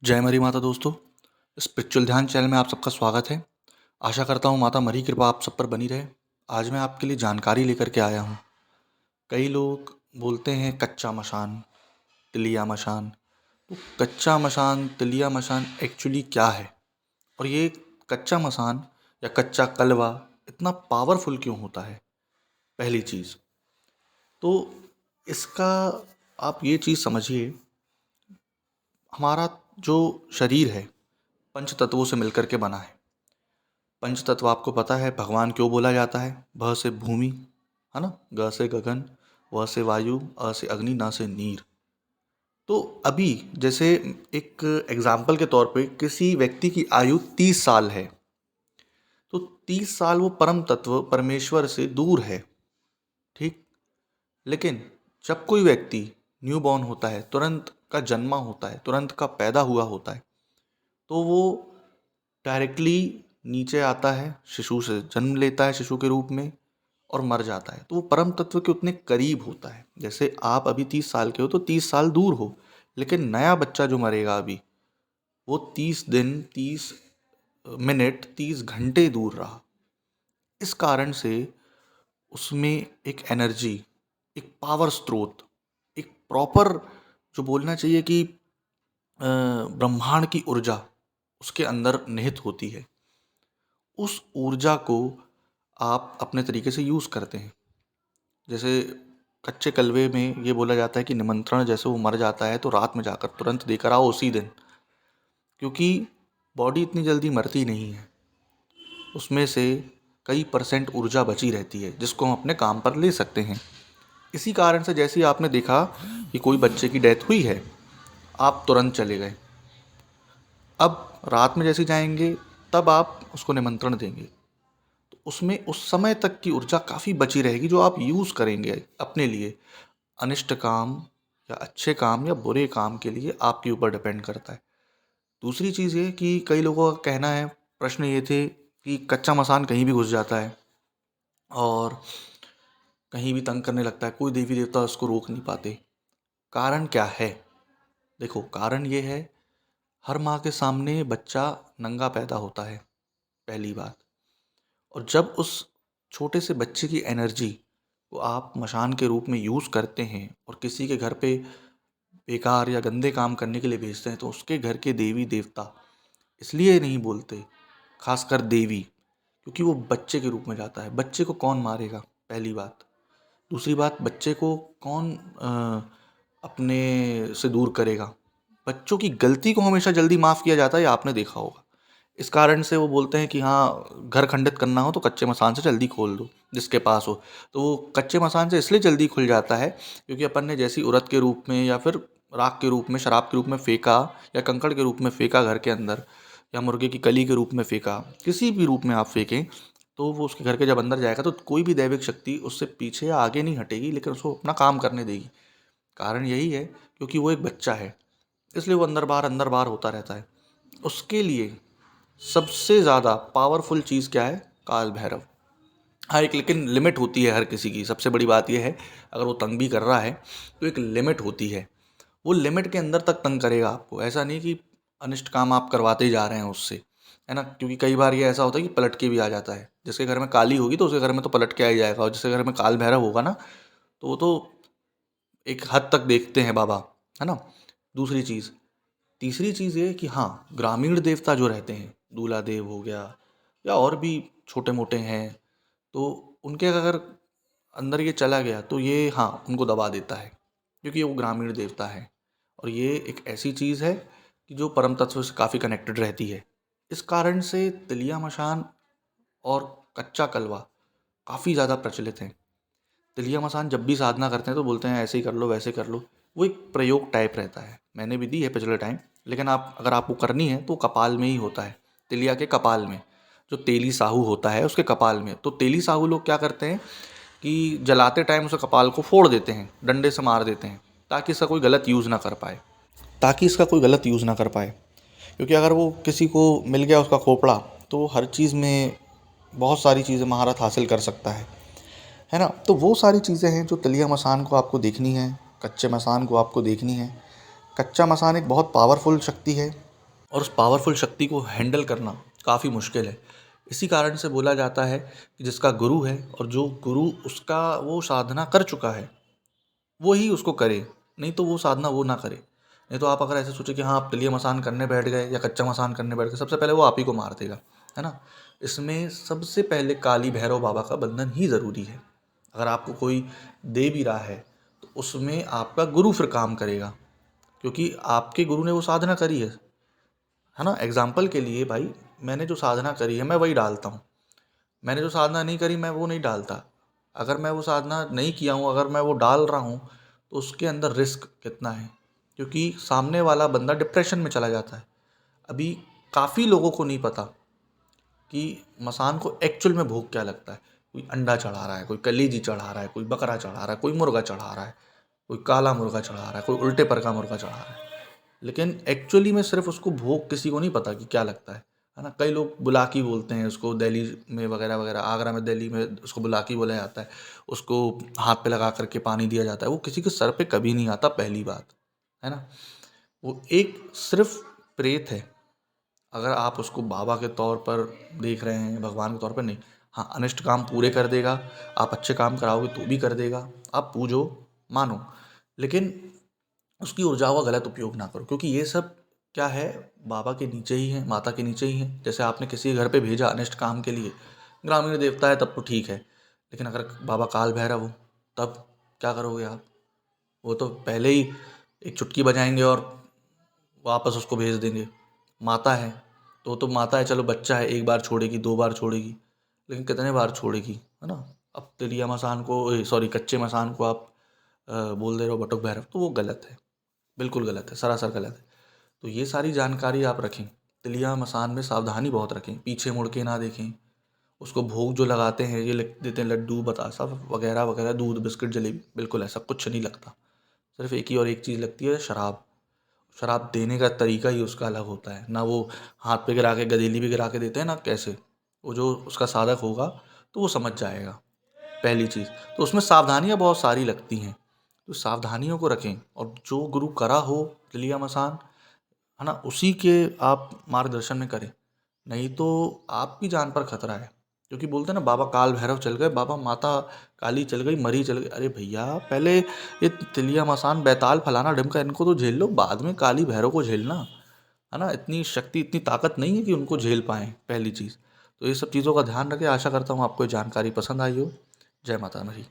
जय मरी माता दोस्तों। स्पिरिचुअल ध्यान चैनल में आप सबका स्वागत है। आशा करता हूँ माता मरी कृपा आप सब पर बनी रहे। आज मैं आपके लिए जानकारी लेकर के आया हूँ। कई लोग बोलते हैं कच्चा मशान, तिलिया मशान। तो कच्चा मशान, तिलिया मशान एक्चुअली क्या है, और ये कच्चा मशान या कच्चा कलवा इतना पावरफुल क्यों होता है? पहली चीज़ तो इसका आप ये चीज़ समझिए, हमारा जो शरीर है पंच तत्वों से मिलकर के बना है। पंच तत्व आपको पता है भगवान क्यों बोला जाता है? भ से भूमि, है ना, ग से गगन, व से वायु, अ से अग्नि, न से नीर। तो अभी जैसे एक एग्जाम्पल के तौर पे किसी व्यक्ति की आयु 30 साल है, तो 30 साल वो परम तत्व परमेश्वर से दूर है, ठीक। लेकिन जब कोई व्यक्ति न्यू बॉर्न होता है, तुरंत का जन्मा होता है, तुरंत का पैदा हुआ होता है, तो वो डायरेक्टली नीचे आता है, शिशु से जन्म लेता है शिशु के रूप में और मर जाता है। तो वो परम तत्व के उतने करीब होता है। जैसे आप अभी 30 साल के हो तो 30 साल दूर हो, लेकिन नया बच्चा जो मरेगा अभी, वो 30 दिन, 30 मिनट, 30 घंटे दूर रहा। इस कारण से उसमें एक एनर्जी, एक पावर स्रोत, एक प्रॉपर, जो बोलना चाहिए कि ब्रह्मांड की ऊर्जा उसके अंदर निहित होती है। उस ऊर्जा को आप अपने तरीके से यूज़ करते हैं। जैसे कच्चे कलवे में ये बोला जाता है कि निमंत्रण, जैसे वो मर जाता है तो रात में जाकर तुरंत देकर आओ उसी दिन, क्योंकि बॉडी इतनी जल्दी मरती नहीं है। उसमें से कई परसेंट ऊर्जा बची रहती है जिसको हम अपने काम पर ले सकते हैं। इसी कारण से जैसे ही आपने देखा कि कोई बच्चे की डेथ हुई है, आप तुरंत चले गए। अब रात में जैसे जाएंगे तब आप उसको निमंत्रण देंगे, तो उसमें उस समय तक की ऊर्जा काफ़ी बची रहेगी जो आप यूज़ करेंगे अपने लिए। अनिष्ट काम या अच्छे काम या बुरे काम के लिए आपके ऊपर डिपेंड करता है। दूसरी चीज़ ये कि कई लोगों का कहना है, प्रश्न ये थे कि कच्चा मसान कहीं भी घुस जाता है और कहीं भी तंग करने लगता है, कोई देवी देवता उसको रोक नहीं पाते। कारण क्या है? देखो, कारण ये है, हर माँ के सामने बच्चा नंगा पैदा होता है, पहली बात। और जब उस छोटे से बच्चे की एनर्जी को आप मशान के रूप में यूज़ करते हैं और किसी के घर पे बेकार या गंदे काम करने के लिए भेजते हैं, तो उसके घर के देवी देवता इसलिए नहीं बोलते, खासकर देवी, क्योंकि वो बच्चे के रूप में जाता है। बच्चे को कौन मारेगा, पहली बात। दूसरी बात, बच्चे को कौन अपने से दूर करेगा? बच्चों की गलती को हमेशा जल्दी माफ़ किया जाता है, ये आपने देखा होगा। इस कारण से वो बोलते हैं कि हाँ, घर खंडित करना हो तो कच्चे मसान से जल्दी खोल दो, जिसके पास हो। तो वो कच्चे मसान से इसलिए जल्दी खुल जाता है क्योंकि अपन ने जैसी उरत के रूप में या फिर राख के रूप में, शराब के रूप में फेंका, या कंकड़ के रूप में फेंका घर के अंदर, या मुर्गे की कली के रूप में फेंका, किसी भी रूप में आप फेंकें, तो वो उसके घर के जब अंदर जाएगा तो कोई भी दैविक शक्ति उससे पीछे या आगे नहीं हटेगी, लेकिन उसको अपना काम करने देगी। कारण यही है क्योंकि वो एक बच्चा है, इसलिए वो अंदर बाहर होता रहता है। उसके लिए सबसे ज़्यादा पावरफुल चीज़ क्या है? काल भैरव। हाँ, एक लेकिन लिमिट होती है हर किसी की। सबसे बड़ी बात यह है, अगर वो तंग भी कर रहा है तो एक लिमिट होती है। वो लिमिट के अंदर तक तंग करेगा आपको, ऐसा नहीं कि अनिष्ट काम आप करवाते ही जा रहे हैं उससे, है ना। क्योंकि कई बार ये ऐसा होता है कि पलट के भी आ जाता है। जिसके घर में काली होगी तो उसके घर में तो पलट के आ ही जाएगा, और जिसके घर में काल भैरव होगा ना, तो वो तो एक हद तक देखते हैं बाबा, है ना। दूसरी चीज़, तीसरी चीज़ ये कि हाँ, ग्रामीण देवता जो रहते हैं, दूल्हा देव हो गया या और भी छोटे मोटे हैं, तो उनके अगर अंदर ये चला गया तो ये हाँ, उनको दबा देता है, क्योंकि वो ग्रामीण देवता है। और ये एक ऐसी चीज़ है कि जो परम तत्व से काफ़ी कनेक्टेड रहती है। इस कारण से तिलिया मशान और कच्चा कलवा काफ़ी ज़्यादा प्रचलित हैं। तिलिया मसान जब भी साधना करते हैं तो बोलते हैं ऐसे ही कर लो, वैसे कर लो। वो एक प्रयोग टाइप रहता है, मैंने भी दी है पिछले टाइम, लेकिन आप अगर आपको करनी है तो कपाल में ही होता है। तिलिया के कपाल में, जो तेली साहू होता है उसके कपाल में। तो तेली साहू लोग क्या करते हैं कि जलाते टाइम उसे कपाल को फोड़ देते हैं, डंडे से मार देते हैं, ताकि इसका कोई गलत यूज़ ना कर पाए, क्योंकि अगर वो किसी को मिल गया उसका खोपड़ा, तो वो हर चीज़ में बहुत सारी चीज़ें महारत हासिल कर सकता है ना। तो वो सारी चीज़ें हैं जो तिलिया मसान को आपको देखनी है, कच्चे मसान को आपको देखनी है। कच्चा मसान एक बहुत पावरफुल शक्ति है, और उस पावरफुल शक्ति को हैंडल करना काफ़ी मुश्किल है। इसी कारण से बोला जाता है कि जिसका गुरु है और जो गुरु उसका वो साधना कर चुका है वो ही उसको करे, नहीं तो वो साधना वो ना करे। नहीं तो आप अगर ऐसे सोचे कि हाँ आप तिलिया मसान करने बैठ गए या कच्चा मसान करने बैठ गए, सबसे पहले वो आप ही को मार देगा, है ना। इसमें सबसे पहले काली भैरव बाबा का बंधन ही ज़रूरी है। अगर आपको कोई दे भी रहा है तो उसमें आपका गुरु फिर काम करेगा, क्योंकि आपके गुरु ने वो साधना करी है ना। एग्जाम्पल के लिए भाई, मैंने जो साधना करी है मैं वही डालता हूँ, मैंने जो साधना नहीं करी मैं वो नहीं डालता। अगर मैं वो साधना नहीं किया हूँ, अगर मैं वो डाल रहा हूँ, तो उसके अंदर रिस्क कितना है, क्योंकि सामने वाला बंदा डिप्रेशन में चला जाता है। अभी काफ़ी लोगों को नहीं पता कि मसान को एक्चुअल में भोग क्या लगता है। कोई अंडा चढ़ा रहा है, कोई कलीजी चढ़ा रहा है, कोई बकरा चढ़ा रहा है, कोई मुर्गा चढ़ा रहा है, कोई काला मुर्गा चढ़ा रहा है, कोई उल्टे पर का मुर्गा चढ़ा रहा है। लेकिन एक्चुअली में सिर्फ उसको भोग किसी को नहीं पता कि क्या लगता है ना। कई लोग बुलाकी बोलते हैं उसको, दिल्ली में वगैरह वगैरह, आगरा में, दिल्ली में उसको बुलाकी बोला जाता है। उसको हाथ पे लगा करके पानी दिया जाता है, वो किसी के सर पे कभी नहीं आता, पहली बात, है ना। वो एक सिर्फ प्रेत है। अगर आप उसको बाबा के तौर पर देख रहे हैं, भगवान के तौर पर नहीं, हाँ अनिष्ट काम पूरे कर देगा, आप अच्छे काम कराओगे तो भी कर देगा, आप पूजो मानो, लेकिन उसकी ऊर्जाओं का गलत उपयोग ना करो, क्योंकि ये सब क्या है, बाबा के नीचे ही है, माता के नीचे ही है। जैसे आपने किसी के घर पे भेजा अनिष्ट काम के लिए, ग्रामीण देवता है तब तो ठीक है, लेकिन अगर बाबा काल भैरव हो तब क्या करोगे आप। वो तो पहले ही एक चुटकी बजाएंगे और वापस उसको भेज देंगे। माता है तो माता है, चलो बच्चा है, एक बार छोड़ेगी, दो बार छोड़ेगी, लेकिन कितने बार छोड़ेगी, है ना। अब तिलिया मसान को, सॉरी कच्चे मसान को आप बोल दे रहे हो बटुक भैरव, तो वो गलत है, बिल्कुल गलत है, सरासर गलत है। तो ये सारी जानकारी आप रखें, तिलिया मसान में सावधानी बहुत रखें, पीछे मुड़ के ना देखें। उसको भोग जो लगाते हैं, ये लिख देते हैं लड्डू बतासा वगैरह वगैरह, दूध बिस्किट जलेबी, बिल्कुल ऐसा कुछ नहीं लगता। सिर्फ एक ही और एक चीज़ लगती है, शराब। शराब देने का तरीका ही उसका अलग होता है ना। वो हाथ पे गिरा के, गदेली भी गिरा के देते हैं ना, कैसे, वो जो उसका साधक होगा तो वो समझ जाएगा, पहली चीज़। तो उसमें सावधानियाँ बहुत सारी लगती हैं, तो सावधानियों को रखें, और जो गुरु करा हो तिलिया मसान, है ना, उसी के आप मार्गदर्शन में करें, नहीं तो आपकी जान पर खतरा है। क्योंकि बोलते हैं ना, बाबा काल भैरव चल गए, बाबा माता काली चल गई, मरी चल गई। अरे भैया, पहले ये तिलिया मसान बैताल फलाना ढिमका इनको तो झेल लो, बाद में काली भैरव को झेलना, है ना। इतनी शक्ति, इतनी ताकत नहीं है कि उनको झेल पाएँ, पहली चीज़। तो ये सब चीज़ों का ध्यान रखें। आशा करता हूँ आपको ये जानकारी पसंद आई हो। जय माता दी।